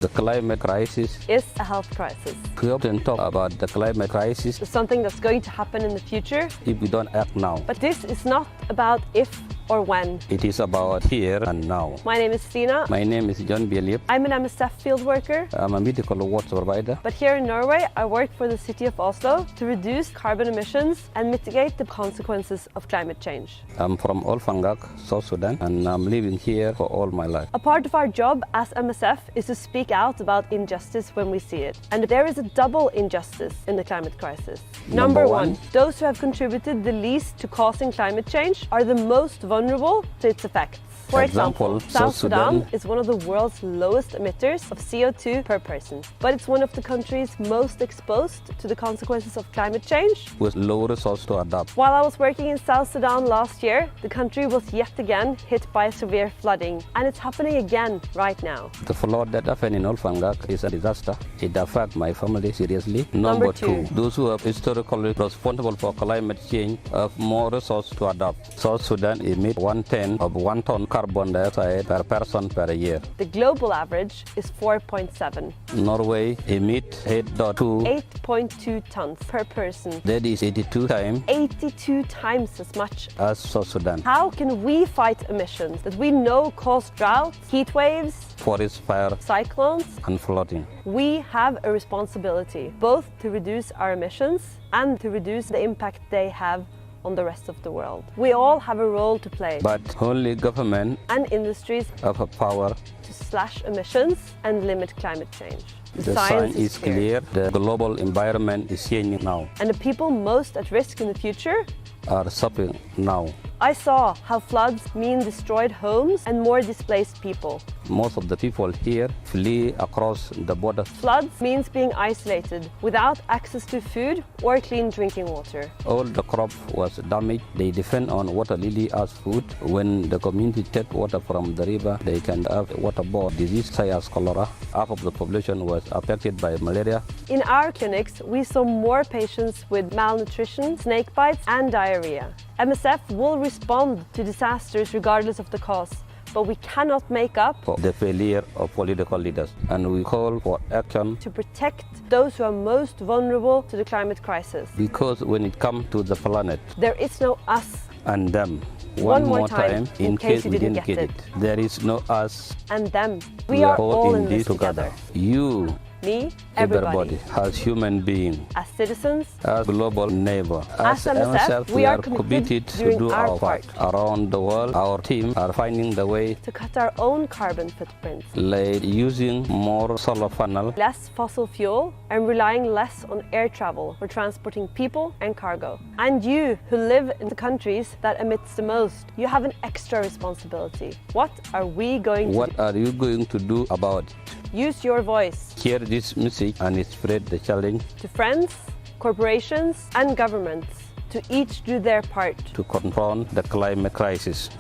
The climate crisis is a health crisis. We often talk about the climate crisis It's something that's going to happen in the future. if we don't act now. But this is not about if or when. It is about here and now. My name is Stina. My name is Liep. I'm an MSF field worker. I'm a medical water provider. But here in Norway, I work for the city of Oslo to reduce carbon emissions and mitigate the consequences of climate change. I'm from Fangak, South Sudan, and I'm living here for all my life. A part of our job as MSF is to speak out about injustice when we see it. And there is a double injustice in the climate crisis. Number one, those who have contributed the least to causing climate change are the most vulnerable to its effects. For example, South Sudan is one of the world's lowest emitters of CO2 per person, but it's one of the countries most exposed to the consequences of climate change. With low resources to adapt. While I was working in South Sudan last year, the country was yet again hit by severe flooding, and it's happening again right now. The flood that happened in Fangak is a disaster. It affects my family seriously. Number two, those who are historically responsible for climate change have more resources to adapt. South Sudan emits 1/10 of 1 ton carbon dioxide per person per year. The global average is 4.7. Norway emits 8.2 tons per person. That is 82 times as much as South Sudan. How can we fight emissions that we know cause droughts, heat waves, forest fire, cyclones, and flooding? We have a responsibility both to reduce our emissions and to reduce the impact they have on the rest of the world. We all have a role to play. But only government and industries have a power to slash emissions and limit climate change. The sign is clear. The global environment is changing now. And the people most at risk in the future are suffering now. I saw how floods mean destroyed homes and more displaced people. Most of the people here flee across the border. Floods means being isolated without access to food or clean drinking water. All the crop was damaged. They depend on water lily as food. When the community take water from the river, they can have waterborne disease such as cholera. Half of the population was affected by malaria. In our clinics, we saw more patients with malnutrition, snake bites and diarrhea. MSF will respond to disasters regardless of the cause, but we cannot make up for the failure of political leaders, and we call for action to protect those who are most vulnerable to the climate crisis. Because when it comes to the planet, there is no us and them. One more time, in case you didn't get it. There is no us and them. We are all in this together. You, me, everybody, as human beings, as citizens, as global neighbor, as MSF, we are committed to do our part. Around the world, our team are finding the way to cut our own carbon footprint, like using more solar panel, less fossil fuel, and relying less on air travel for transporting people and cargo. And you, who live in the countries that emit the most, you have an extra responsibility. What are you going to do about it? Use your voice. Share this message and spread the challenge to friends, corporations and governments to each do their part to confront the climate crisis.